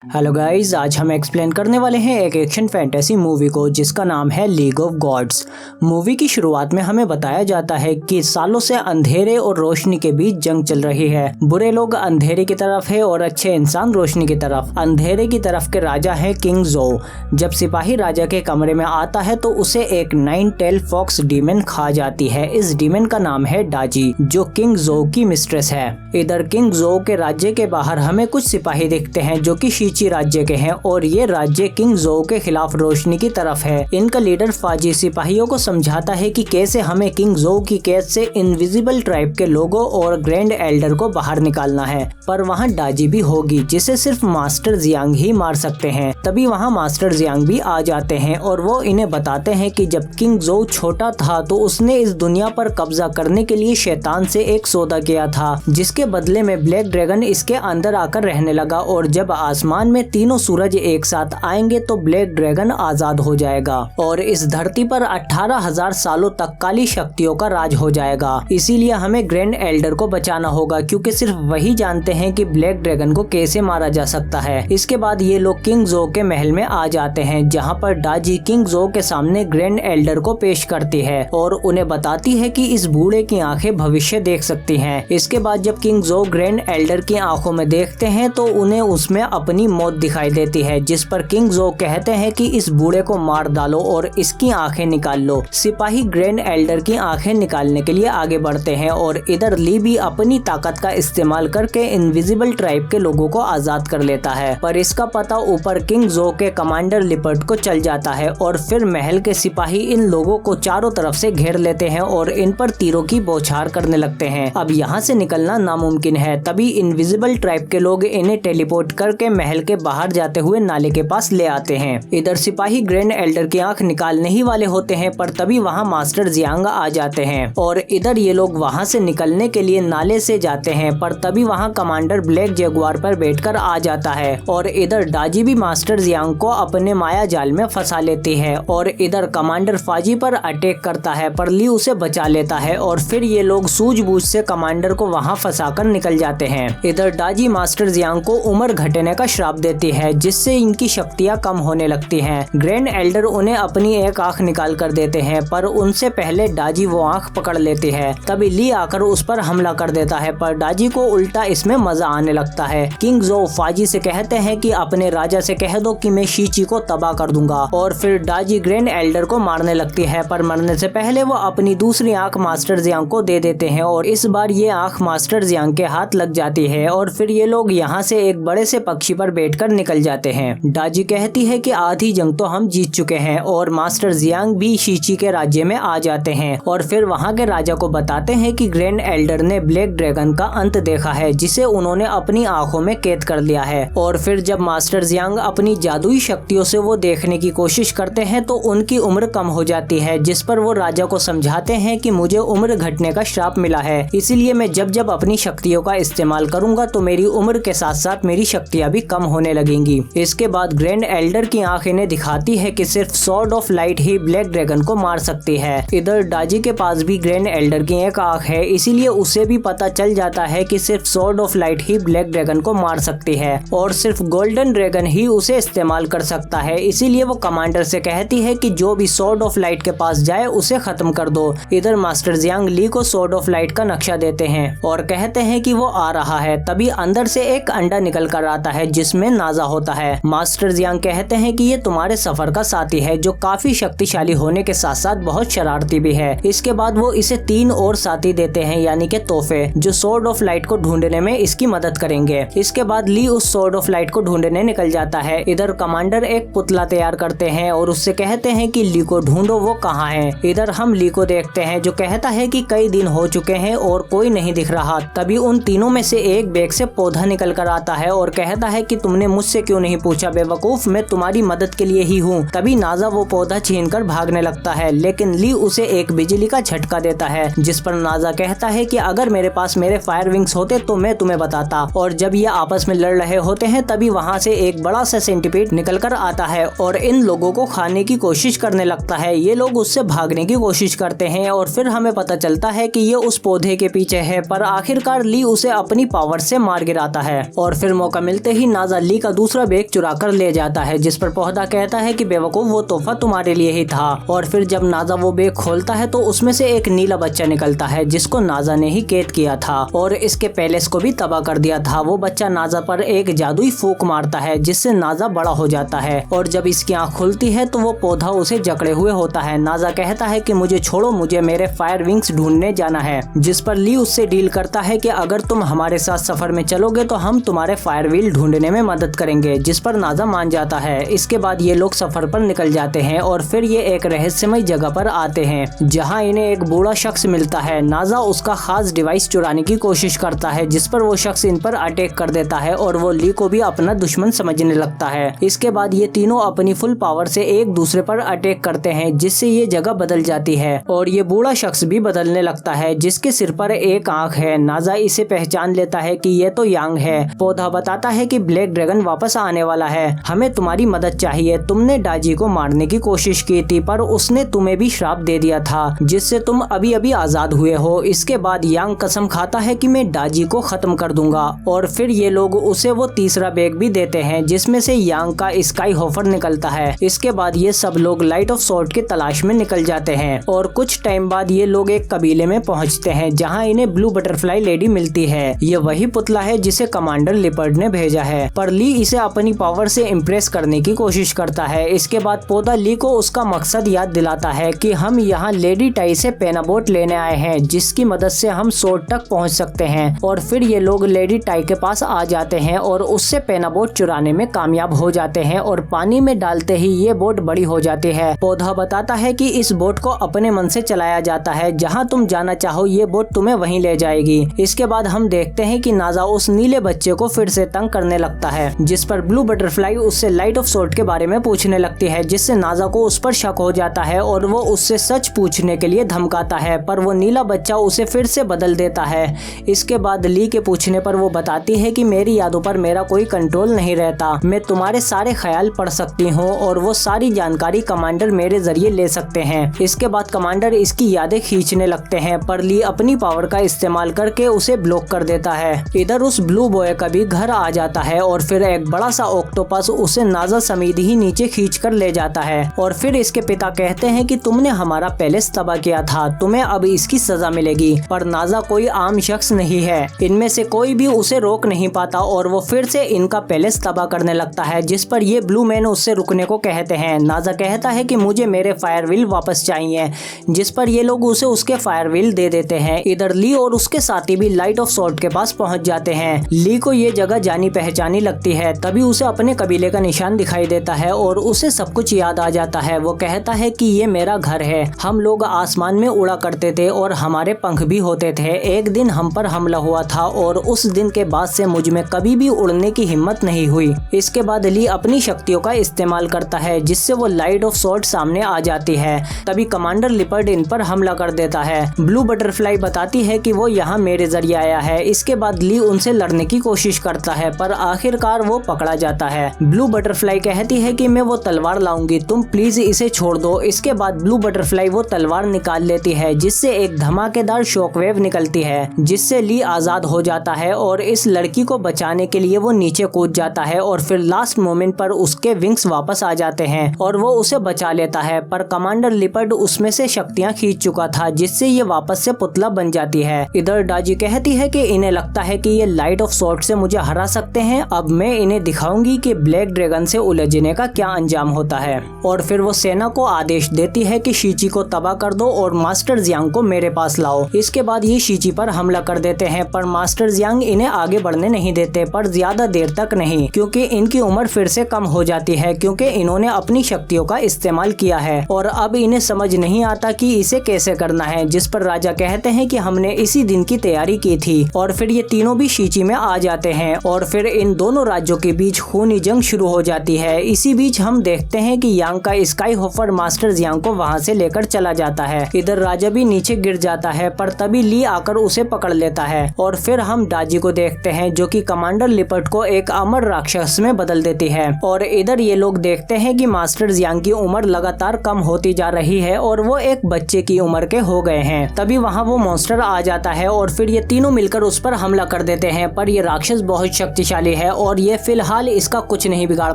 Hello guys, आज हम explain करने वाले हैं एक एक्शन फैंटेसी मूवी को जिसका नाम है लीग ऑफ गॉड्स। मूवी की शुरुआत में हमें बताया जाता है कि सालों से अंधेरे और रोशनी के बीच जंग चल रही है। बुरे लोग अंधेरे की तरफ है और अच्छे इंसान रोशनी की तरफ। अंधेरे की तरफ के राजा है किंग जो। जब सिपाही राजा के कमरे में आता है तो उसे एक 9 टेल फॉक्स डीमन खा जाती है। इस डीमन का नाम है डाजी, जो किंग जो की मिस्ट्रेस है। इधर किंग जो के राज्य के बाहर हमें कुछ सिपाही दिखते हैं जो कि शीची राज्य के हैं और ये राज्य किंग जो के खिलाफ रोशनी की तरफ है। इनका लीडर फाजी सिपाहियों को समझाता है कि कैसे हमें किंग जो की कैद से इनविजिबल ट्राइब के लोगों और ग्रैंड एल्डर को बाहर निकालना है। पर वहाँ डाजी भी होगी जिसे सिर्फ मास्टर जियांग ही मार सकते हैं। तभी वहाँ मास्टर जियांग भी आ जाते हैं और वो इन्हें बताते हैं कि जब किंग जो छोटा था तो उसने इस दुनिया पर कब्जा करने के लिए शैतान से एक सौदा किया था, जिसके बदले में ब्लैक ड्रैगन इसके अंदर आकर रहने लगा और जब आसमान में तीनों सूरज एक साथ आएंगे तो ब्लैक ड्रैगन आजाद हो जाएगा और इस धरती पर 18,000 सालों तक काली शक्तियों का राज हो जाएगा। इसीलिए हमें ग्रैंड एल्डर को बचाना होगा क्योंकि सिर्फ वही जानते हैं कि ब्लैक ड्रैगन को कैसे मारा जा सकता है। इसके बाद ये लोग किंग जो के महल में आ जाते हैं जहाँ पर डाजी किंग जो के सामने ग्रैंड एल्डर को पेश करती है और उन्हें बताती है कि इस बूढ़े की आंखें भविष्य देख सकती हैं। इसके बाद जब किंग जो ग्रैंड एल्डर की आंखों में देखते हैं तो उन्हें उसमें अपनी मौत दिखाई देती है, जिस पर किंग जो कहते हैं कि इस बूढ़े को मार डालो और इसकी आंखें निकाल लो। सिपाही ग्रैंड एल्डर की आंखें निकालने के लिए आगे बढ़ते हैं और इधर ली भी अपनी ताकत का इस्तेमाल करके इनविजिबल ट्राइब के लोगों को आजाद कर लेता है। पर इसका पता ऊपर किंग जो के कमांडर लिपर्ट को चल जाता है और फिर महल के सिपाही इन लोगों को चारों तरफ से घेर लेते हैं और इन पर तीरों की बौछार करने लगते हैं। अब यहाँ से निकलना नामुमकिन है। तभी इनविजिबल ट्राइब के लोग इन्हें टेलीपोर्ट करके महल के बाहर जाते हुए नाले के पास ले आते हैं। इधर सिपाही ग्रैंड एल्डर की आंख निकालने ही वाले होते हैं पर तभी वहाँ मास्टर जियांग आ जाते हैं और इधर ये लोग वहाँ से निकलने के लिए नाले से जाते हैं पर तभी वहाँ कमांडर ब्लैक जगुआर पर बैठकर आ जाता है और इधर डाजी भी मास्टर जियांग को अपने माया जाल में फंसा लेती है और इधर कमांडर फाजी पर अटैक करता है पर ली उसे बचा लेता है और फिर ये लोग सूझबूझ से कमांडर को वहाँ फंसाकर निकल जाते हैं। इधर डाजी मास्टर जियांग को उम्र घटने का श्राप देती है जिससे इनकी शक्तियां कम होने लगती हैं। ग्रैंड एल्डर उन्हें अपनी एक आंख निकाल कर देते हैं पर उनसे पहले डाजी वो आंख पकड़ लेती है। तभी ली आकर उस पर हमला कर देता है पर डाजी को उल्टा इसमें मजा आने लगता है। किंग जो फाजी से कहते हैं कि अपने राजा से कह दो कि मैं शीची को तबाह कर दूंगा और फिर डाजी ग्रैंड एल्डर को मारने लगती है पर मरने से पहले वो अपनी दूसरी आंख मास्टर जियांग को दे देते हैं और इस बार ये आंख मास्टर जियांग के हाथ लग जाती है और फिर ये लोग यहाँ से एक बड़े से पक्षी पर बैठकर निकल जाते हैं। डाजी कहती है कि आधी जंग तो हम जीत चुके हैं और मास्टर जियांग भी शीची के राज्य में आ जाते हैं और फिर वहाँ के राजा को बताते हैं कि ग्रैंड एल्डर ने ब्लैक ड्रैगन का अंत देखा है जिसे उन्होंने अपनी आंखों में कैद कर लिया है। और फिर जब मास्टर जियांग अपनी जादुई शक्तियों से वो देखने की कोशिश करते हैं तो उनकी उम्र कम हो जाती है, जिस पर वो राजा को समझाते हैं कि मुझे उम्र घटने का श्राप मिला है, इसीलिए मैं जब जब अपनी शक्तियों का इस्तेमाल करूंगा तो मेरी उम्र के साथ साथ मेरी शक्तियाँ भी कम होने लगेंगी। इसके बाद ग्रैंड एल्डर की आंख इन्हें दिखाती है कि सिर्फ sword of light he black dragon को मार सकती है। इधर डाजी के पास भी ग्रैंड एल्डर की एक आंख है, इसीलिए उसे भी पता चल जाता है कि सिर्फ sword of light he black dragon को मार सकती है और सिर्फ गोल्डन ड्रैगन ही उसे इस्तेमाल कर सकता है। इसीलिए वो कमांडर से कहती है कि जो भी सॉर्ड ऑफ लाइट के पास जाए उसे खत्म कर दो। इधर मास्टर जियांग ली को सॉर्ड ऑफ लाइट का नक्शा देते हैं और कहते हैं कि वो आ रहा है। तभी अंदर से एक अंडा निकल कर आता है जिसमें नाजा होता है। मास्टर जियांग कहते हैं कि ये तुम्हारे सफर का साथी है जो काफी शक्तिशाली होने के साथ साथ बहुत शरारती भी है। इसके बाद वो इसे 3 और साथी देते हैं यानी कि तोहफे जो सॉर्ड ऑफ लाइट को ढूंढने में इसकी मदद करेंगे। इसके बाद ली उस सॉर्ड ऑफ लाइट को ढूंढने निकल जाता है। इधर कमांडर एक पुतला तैयार करते हैं और उससे कहते हैं कि ली को ढूंढो वो कहाँ है। इधर हम ली को देखते हैं जो कहता है कि कई दिन हो चुके हैं और कोई नहीं दिख रहा। तभी उन तीनों में से एक बैग से पौधा निकल कर आता है और कहता है कि तुमने मुझसे क्यों नहीं पूछा बेवकूफ, मैं तुम्हारी मदद के लिए ही हूँ। तभी नाजा वो पौधा छीनकर भागने लगता है लेकिन ली उसे एक बिजली का झटका देता है, जिस पर नाजा कहता है कि अगर मेरे पास मेरे फायर विंग्स होते तो मैं तुम्हें बताता। और जब ये आपस में लड़ रहे होते हैं तभी वहाँ से एक बड़ा सा सेंटीपीड निकल कर आता है और इन लोगों को खाने की कोशिश करने लगता है। ये लोग उससे भागने की कोशिश करते हैं और फिर हमें पता चलता है कि ये उस पौधे के पीछे है, पर आखिरकार ली उसे अपनी पावर से मार गिराता है और फिर मौका मिलते ही नाजा नाजा ली का दूसरा बैग चुरा कर ले जाता है, जिस पर पौधा कहता है कि बेवकूफ वो तोहफा तुम्हारे लिए ही था। और फिर जब नाजा वो बैग खोलता है तो उसमें से एक नीला बच्चा निकलता है जिसको नाजा ने ही कैद किया था और इसके पैलेस को भी तबाह कर दिया था। वो बच्चा नाजा पर एक जादुई फूंक मारता है जिससे नाजा बड़ा हो जाता है और जब इसकी आँख खुलती है तो वो पौधा उसे जकड़े हुए होता है। नाजा कहता है कि मुझे छोड़ो, मुझे मेरे फायर विंग्स ढूंढने जाना है, जिस पर ली उससे डील करता है कि अगर तुम हमारे साथ सफर में चलोगे तो हम तुम्हारे फायर व्हील ढूंढने में मदद करेंगे, जिस पर नाजा मान जाता है। इसके बाद ये लोग सफर पर निकल जाते हैं और फिर ये एक रहस्यमय जगह पर आते हैं जहां इन्हें एक बूढ़ा शख्स मिलता है। नाजा उसका खास डिवाइस चुराने की कोशिश करता है जिस पर वो शख्स इन पर अटैक कर देता है और वो ली को भी अपना दुश्मन समझने लगता है। इसके बाद ये तीनों अपनी फुल पावर से एक दूसरे पर अटैक करते हैं जिससे ये जगह बदल जाती है और ये बूढ़ा शख्स भी बदलने लगता है जिसके सिर पर एक आंख है। नाजा इसे पहचान लेता है कि ये तो यांग है। पौधा बताता है कि ब्लैक ड्रैगन वापस आने वाला है, हमें तुम्हारी मदद चाहिए। तुमने डाजी को मारने की कोशिश की थी पर उसने तुम्हें भी श्राप दे दिया था जिससे तुम अभी अभी आजाद हुए हो। इसके बाद यांग कसम खाता है कि मैं डाजी को खत्म कर दूंगा और फिर ये लोग उसे वो तीसरा बैग भी देते हैं जिसमें से यांग का स्काई होफर निकलता है। इसके बाद ये सब लोग लाइट ऑफ सॉर्ट की तलाश में निकल जाते हैं और कुछ टाइम बाद ये लोग एक कबीले में पहुंचते हैं जहां इन्हें ब्लू बटरफ्लाई लेडी मिलती है। ये वही पुतला है जिसे कमांडर लिपर्ड ने भेजा है, पर ली इसे अपनी पावर से इम्प्रेस करने की कोशिश करता है। इसके बाद पौधा ली को उसका मकसद याद दिलाता है कि हम यहाँ लेडी टाई से पेनाबोट लेने आए हैं जिसकी मदद से हम सोर्ट तक पहुँच सकते हैं। और फिर ये लोग लेडी टाई के पास आ जाते हैं और उससे पेनाबोट चुराने में कामयाब हो जाते हैं और पानी में डालते ही ये बोट बड़ी हो जाती है। पौधा बताता है कि इस बोट को अपने मन से चलाया जाता है, जहाँ तुम जाना चाहो ये बोट तुम्हें वहीं ले जाएगी। इसके बाद हम देखते हैं कि नाजा उस नीले बच्चे को फिर से तंग करने लगता है जिस पर ब्लू बटरफ्लाई उससे लाइट ऑफ सॉर्ट के बारे में पूछने लगती है जिससे नाजा को उस पर शक हो जाता है और वो उससे सच पूछने के लिए धमकाता है, पर वो नीला बच्चा उसे फिर से बदल देता है। इसके बाद ली के पूछने पर वो बताती है कि मेरी यादों पर मेरा कोई कंट्रोल नहीं रहता, मैं तुम्हारे सारे ख्याल पढ़ सकती हूँ और वो सारी जानकारी कमांडर मेरे जरिए ले सकते हैं। इसके बाद कमांडर इसकी यादें खींचने लगते हैं पर ली अपनी पावर का इस्तेमाल करके उसे ब्लॉक कर देता है। इधर उस ब्लू बॉय का भी घर आ जाता है और फिर एक बड़ा सा ऑक्टोपस उसे नाजा समेत ही नीचे खींच कर ले जाता है और फिर इसके पिता कहते हैं कि तुमने हमारा पैलेस तबाह किया था, तुम्हें अब इसकी सजा मिलेगी। पर नाजा कोई आम शख्स नहीं है, इनमें से कोई भी उसे रोक नहीं पाता और वो फिर से इनका पैलेस तबाह करने लगता है, जिस पर ये ब्लू मैन उससे रुकने को कहते हैं। नाजा कहता है कि मुझे मेरे फायर व्हील वापस चाहिए, जिस पर ये लोग उसे उसके फायर व्हील दे देते हैं। इधर ली और उसके साथी भी लाइट ऑफ सॉर्ट के पास पहुंच जाते हैं। ली को ये जगह जानी पहचानी लगती है, तभी उसे अपने कबीले का निशान दिखाई देता है और उसे सब कुछ याद आ जाता है। वो कहता है कि ये मेरा घर है, हम लोग आसमान में उड़ा करते थे और हमारे पंख भी होते थे। एक दिन हम पर हमला हुआ था और उस दिन के बाद से मुझ में कभी भी उड़ने की हिम्मत नहीं हुई। इसके बाद ली अपनी शक्तियों का इस्तेमाल करता है जिससे वो लाइट ऑफ सॉर्ट सामने आ जाती है। तभी कमांडर लिपर्ड इन पर हमला कर देता है। ब्लू बटरफ्लाई बताती है कि वो यहाँ मेरे जरिए आया है। इसके बाद ली उनसे लड़ने की कोशिश करता है पर आखिरकार वो पकड़ा जाता है। ब्लू बटरफ्लाई कहती है कि मैं वो तलवार लाऊंगी, तुम प्लीज इसे छोड़ दो। इसके बाद ब्लू बटरफ्लाई वो तलवार निकाल लेती है जिससे एक धमाकेदार शॉकवेव निकलती है जिससे ली आजाद हो जाता है और इस लड़की को बचाने के लिए वो नीचे कूद जाता है और फिर लास्ट मोमेंट पर उसके विंग्स वापस आ जाते हैं और वो उसे बचा लेता है। पर कमांडर लिपर्ड उसमें से शक्तियां खींच चुका था जिससे ये वापस से पुतला बन जाती है। इधर डाजी कहती है कि इन्हें लगता है कि ये लाइट ऑफ सॉर्ट से मुझे हरा सकते हैं, अब मैं इन्हें दिखाऊंगी कि ब्लैक ड्रैगन से उलझने का क्या अंजाम होता है। और फिर वो सेना को आदेश देती है कि शीची को तबाह कर दो और मास्टर जियांग को मेरे पास लाओ। इसके बाद ये शीची पर हमला कर देते हैं पर मास्टर जियांग इन्हें आगे बढ़ने नहीं देते, पर ज्यादा देर तक नहीं, क्योंकि इनकी उम्र फिर से कम हो जाती है क्योंकि इन्होंने अपनी शक्तियों का इस्तेमाल किया है और अब इन्हें समझ नहीं आता कि इसे कैसे करना है। जिस पर राजा कहते हैं कि हमने इसी दिन की तैयारी की थी और फिर ये तीनों भी शीची में आ जाते हैं और फिर इन दोनों राज्यों के बीच खूनी जंग शुरू हो जाती है। इसी बीच हम देखते हैं कि यांग का स्काई होफर मास्टर जियांग को वहां से लेकर चला जाता है। इधर राजा भी नीचे गिर जाता है पर तभी ली आकर उसे पकड़ लेता है और फिर हम डाजी को देखते हैं जो कि कमांडर लिपर्ड को एक अमर राक्षस में बदल देती है। और इधर ये लोग देखते हैं कि मास्टर जियांग की उम्र लगातार कम होती जा रही है और वो एक बच्चे की उम्र के हो गए हैं। तभी वहाँ वो मॉन्स्टर आ जाता है और फिर ये तीनों मिलकर उस पर हमला कर देते हैं, पर ये राक्षस बहुत शक्तिशाली है और ये फिलहाल इसका कुछ नहीं बिगाड़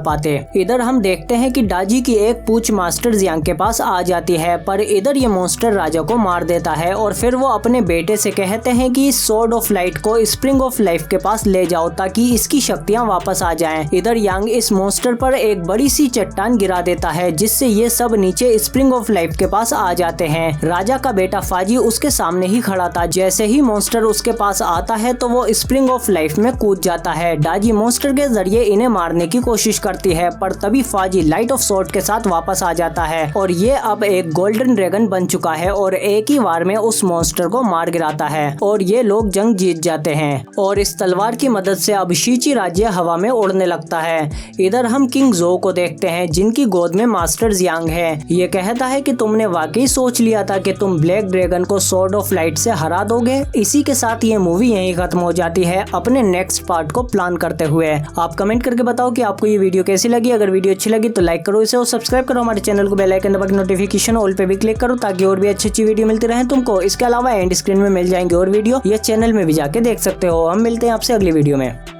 पाते। इधर हम देखते हैं कि डाजी की एक पूछ मास्टर जियांग के पास आ जाती है, पर इधर ये मॉन्स्टर राजा को मार देता है और फिर वो अपने बेटे से कहते हैं कि स्वॉर्ड ऑफ लाइट को स्प्रिंग ऑफ लाइफ के पास ले जाओ ताकि इसकी शक्तियां वापस आ जाएं। इधर यांग इस मॉन्स्टर पर एक बड़ी सी चट्टान गिरा देता है जिससे ये सब नीचे स्प्रिंग ऑफ लाइफ के पास आ जाते हैं। राजा का बेटा फाजी उसके सामने ही खड़ा था। जैसे ही मॉन्स्टर उसके पास आता है तो वो स्प्रिंग ऑफ लाइफ में कूद जाता है। डाजी मॉन्स्टर के जरिए इन्हें मारने की कोशिश करती है, पर तभी फाजी लाइट ऑफ स्वॉर्ड के साथ वापस आ जाता है और ये अब एक गोल्डन ड्रैगन बन चुका है और एक ही वार में उस मॉन्स्टर को मार गिराता है और ये लोग जंग जीत जाते हैं और इस तलवार की मदद से अब शीची राज्य हवा में उड़ने लगता है। इधर हम किंग जो को देखते हैं जिनकी गोद में मास्टर जियांग है। ये कहता है कि तुमने वाकई सोच लिया था कि तुम ब्लैक ड्रैगन को स्वॉर्ड ऑफ लाइट से हरा दोगे। इसी के साथ ये मूवी यहीं खत्म हो जाती है अपने नेक्स्ट पार्ट को प्लान करते हुए। आप कमेंट करके बताओ कि आपको ये वीडियो कैसी लगी। अगर वीडियो अच्छी लगी तो लाइक करो इसे और सब्सक्राइब करो हमारे चैनल को, बेल आइकन दबा के नोटिफिकेशन ऑल पे भी क्लिक करो ताकि और भी अच्छी वीडियो मिलती रहे तुमको। इसके अलावा एंड स्क्रीन में मिल जाएंगे और वीडियो, ये चैनल में भी जाके देख सकते हो। हम मिलते हैं आपसे अगली वीडियो में।